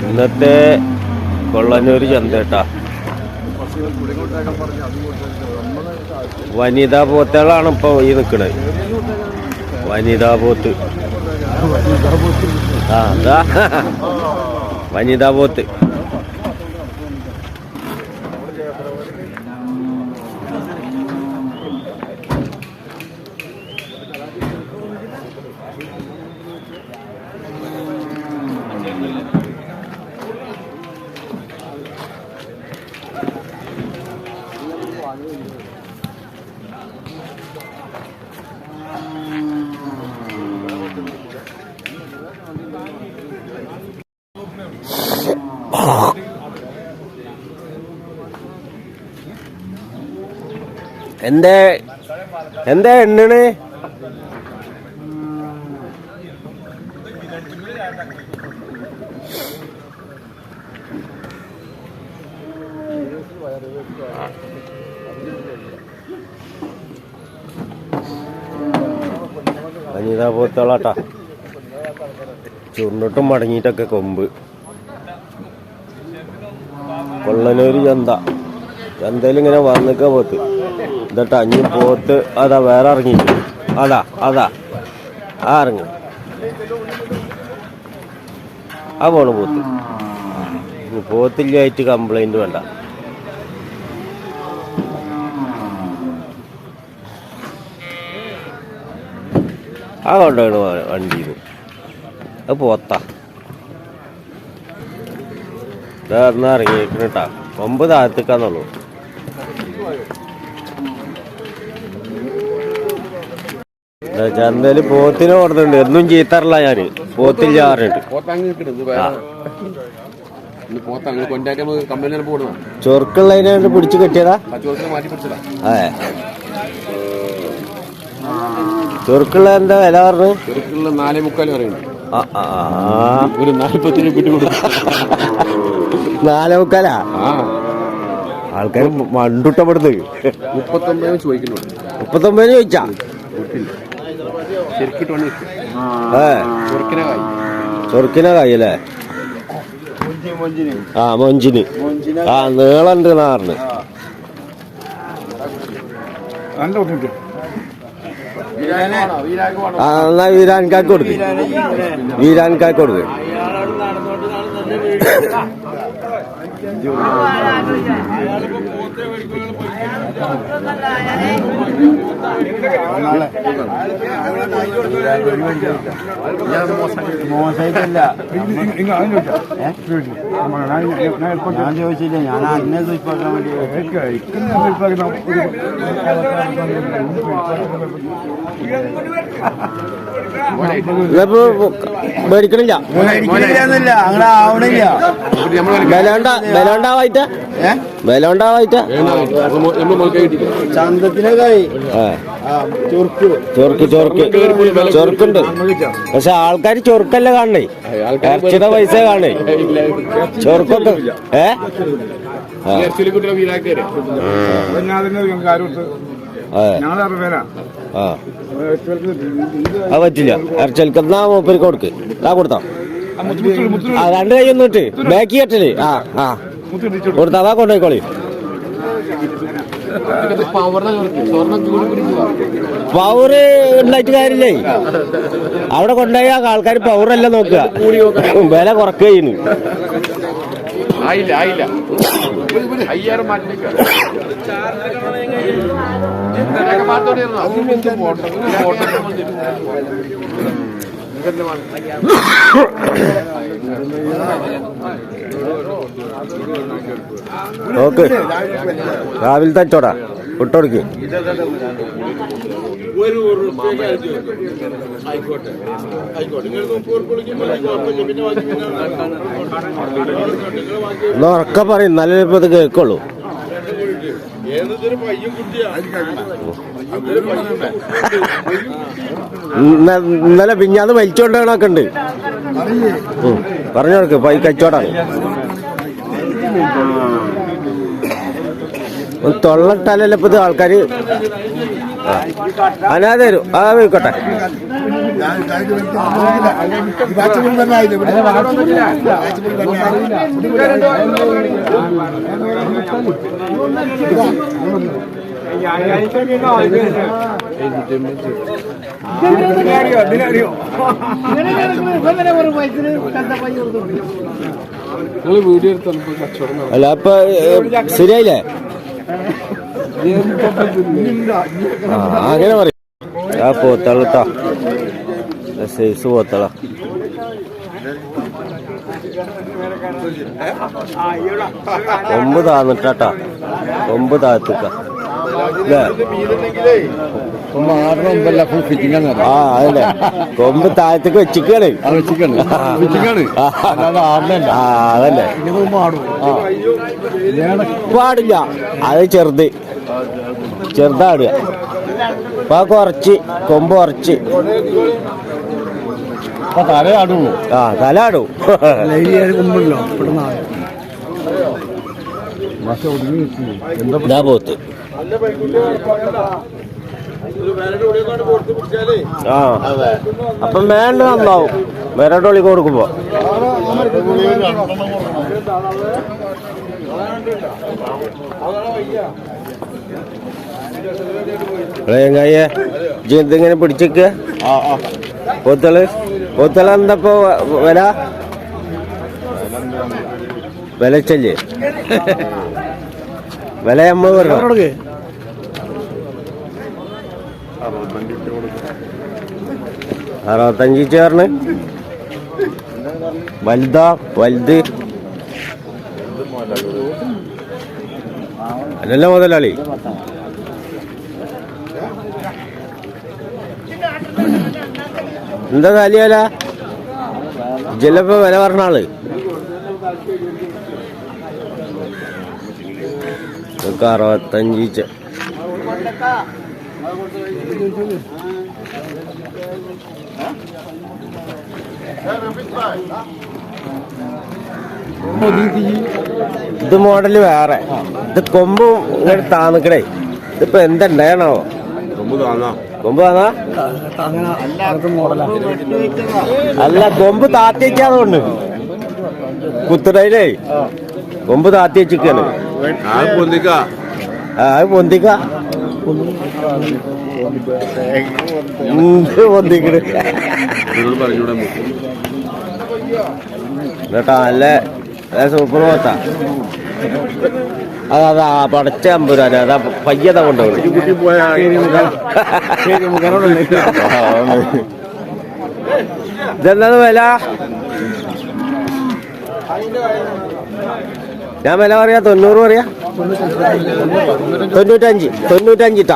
ഇന്നത്തെ കൊള്ളന്നൂർ ചന്തേട്ടാ. വനിതാ പോത്തുകളാണ് ഇപ്പോൾ ഈ നിൽക്കുന്നത്. വനിതാ പോത്ത്. ആ എന്താ വനിതാ പോത്ത്. എന്താ എന്താ എണ്ണണ്? വനിതാ പോത്തോളാട്ടാ. ചുരുണ്ടിട്ടും മടങ്ങിയിട്ടൊക്കെ കൊമ്പ്. കൊള്ളനൂര് ചന്ത. ചന്തയിൽ ഇങ്ങനെ വന്നിക്ക പോത്ത്. എന്നിട്ട് അഞ്ഞും പോത്ത് അതാ വേറെ ഇറങ്ങിയിട്ട്. അതാ അതാ ആ ഇറങ്ങി. ആ പോണു പോത്ത്. പോത്തില്ലായിട്ട് കംപ്ലൈന്റ് വേണ്ട. ആ കൊണ്ടാണ് വണ്ടിയിൽ. അത് പോത്താ. ഇതാ ഇറങ്ങിയേക്കണട്ടാ. കൊമ്പ് താഴത്തേക്കാന്നുള്ളൂ. ചന്തയില് പോത്തിനെ ഓടുന്നുണ്ട്. എന്നും ചീത്തറില്ല ഞാന്. പോത്തില്ല പറഞ്ഞിട്ട്. ചൊറുക്കുള്ളതിനെ പിടിച്ചു കെട്ടിയതാ. അതെ, ചൊറുക്കുള്ള എന്താ വില പറഞ്ഞു? 4.25 പറയുന്നുണ്ട്. ഒരു 40 രൂപ കൊടുക്കും. 4.25. ആൾക്കാർ മണ്ടുട്ടപ്പെടുന്നത്. 39 ചോദിക്കുന്നുണ്ട്. 39 ചോദിച്ചാ. ചൊറുക്കിനെ കായല്ലേ? ആ മൊഞ്ചിന്. ആ നീളണ്ട് നാറിന്. ആ എന്നാ വീരാൻകാക്ക് കൊടുക്ക്. വീരാൻകാക്ക് കൊടുക്ക്. ഞാൻ ചോദിച്ചില്ല, ഞാൻ അന്നെ സൂചിപ്പാക്കാൻ വേണ്ടി. മേടിക്കണില്ല. അങ്ങനെ ആവണില്ല. ബലോണ്ടാവായിട്ടാ. ബലോണ്ടാവായിട്ടാ. ചന്തത്തിനൊക്കെ ചൊറുക്കുണ്ട്. പക്ഷെ ആൾക്കാര് ചൊറുക്കല്ല കാണണേ. ഇറച്ചിയുടെ പൈസ കാണേ. ചൊറുക്കൊക്കെ അത് പറ്റില്ല. ഇറച്ചൽക്കെന്നാ മൂപ്പർക്ക് കൊടുക്ക്. ആ കൊടുത്തോ. ആ 2 കൈ ഒന്നിട്ട് ബാക്കി കെട്ടല്. ആ കൊടുത്താ അതാ കൊണ്ടുപോയിക്കോളി. പവറ് ഉണ്ടായിട്ട് കാര്യമില്ലേ. അവിടെ കൊണ്ടുപോയ ആൾക്കാർ പവറല്ല നോക്കുക, വില കുറക്കുകയാണ്. ഓക്കെ, രാവിലെ തച്ചോടാ വിട്ടോടുക്ക്. എന്നാ ഉറക്കെ പറയും, നല്ല ഇപ്പൊ ഇത് കേൾക്കുള്ളൂ. ഇന്നലെ പിഞ്ഞാന്ന് വലിച്ചോണ്ടൊക്കെ ഉണ്ട്. പറഞ്ഞോർക്ക് പൈ കച്ചവടാണ്. തൊള്ളട്ടാലല്ലേ ഇപ്പത് ആൾക്കാര് അനാ തരും. ആ പോയിക്കോട്ടെ. വീഡിയോ എടുത്ത് നമുക്ക് കച്ചവടം അല്ല അപ്പൊ ശരിയായില്ലേ അങ്ങനെ പറയും ആ പോത്തളട്ടാ സൈസ് പോത്തള കൊമ്പ് താന്നിട്ടാ കൊമ്പ് താത്തുക്ക ആ അതല്ലേ കൊമ്പ് താഴത്തേക്ക് വെച്ചിക്കാണ് അതല്ലേ പാടില്ല അത് ചെറുതാടുക അപ്പൊ കുറച്ച് കൊമ്പ് കുറച്ച് തലയാടുള്ളൂ ആ തലയാടും എന്താ പോത്ത് ആ അപ്പം വേണ്ട നന്നാവും വിരട്ടോളി കൊടുക്കുമ്പോ എങ്ങായേ എന്തിങ്ങനെ പിടിച്ചേക്ക പോത്തള എന്തപ്പോ വിലച്ചല്ലേ വില നമ്മൾ പറഞ്ഞു 65 ചേർന്ന് വലുത് അല്ലല്ല മുതലാളി എന്താ കാലിയല്ല ജലപ്പോ വില പറഞ്ഞ ആള് 65 ഇത് മോഡല് വേറെ ഇത് കൊമ്പ് ഇങ്ങനെ താന്നിക്കണേ ഇതിപ്പോ എന്തുണ്ടായണോ കൊമ്പ് താന്നാ അല്ല കൊമ്പ് താത്തി വെക്കാതുകൊണ്ട് കുത്തിടയിലേ കൊമ്പ് താത്തി വെച്ചിക്കാണ് അത് പൊന്തിക്ക പൊന്തിക്കണ് കേട്ടാ നല്ല സൂപ്പർ പോത്താ അതാ പടച്ച അമ്പൂരാന് അതാ പയ്യതാ കൊണ്ടുപോകും ഇതെന്താണ് വില ഞാൻ വില പറയാ 90 പറയാ 95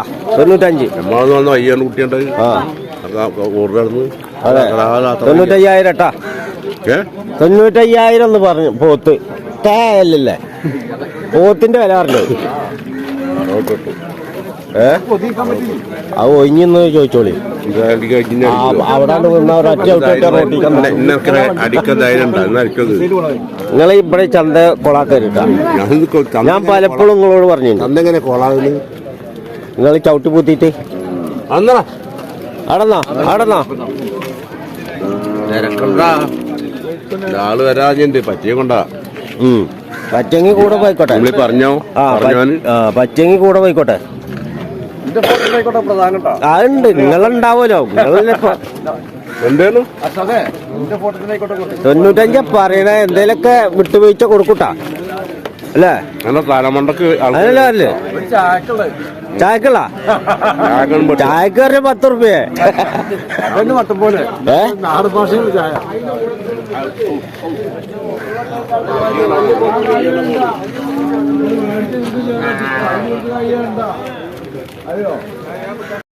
ആ അതെ 95,000 ട്ടാ 95,000 എന്ന് പറഞ്ഞു പോത്ത് തേയല്ലേ പോത്തിന്റെ വില പറഞ്ഞു അത് ഒഴിഞ്ഞെന്ന് ചോദിച്ചോളി അവിടെ നിങ്ങൾ ഇവിടെ ചന്ത കൊളാക്കരുട്ടാ ഞാൻ പലപ്പോഴും നിങ്ങളോട് പറഞ്ഞിട്ടുണ്ട് നിങ്ങൾ ചവിട്ടി പൂത്തിട്ട് അടന്നാ ആള് വരാഞ്ഞിണ്ട് പറ്റിയ കൊണ്ടാ പറ്റെങ്കിൽ കൂടെ പോയിക്കോട്ടെ പറഞ്ഞോ പറ്റെങ്കിൽ കൂടെ പോയിക്കോട്ടെ അതുണ്ട് നിങ്ങളുണ്ടാവുമല്ലോ നിങ്ങളിപ്പോ 95 പറയണ എന്തേലൊക്കെ വിട്ടുവീഴ്ച കൊടുക്കൂട്ടാ അല്ലേ തലമണ്ടക്ക് അല്ലേ ചായക്കുള്ള ചായക്ക് പറഞ്ഞ 10 റുപ്യ അയ്യോ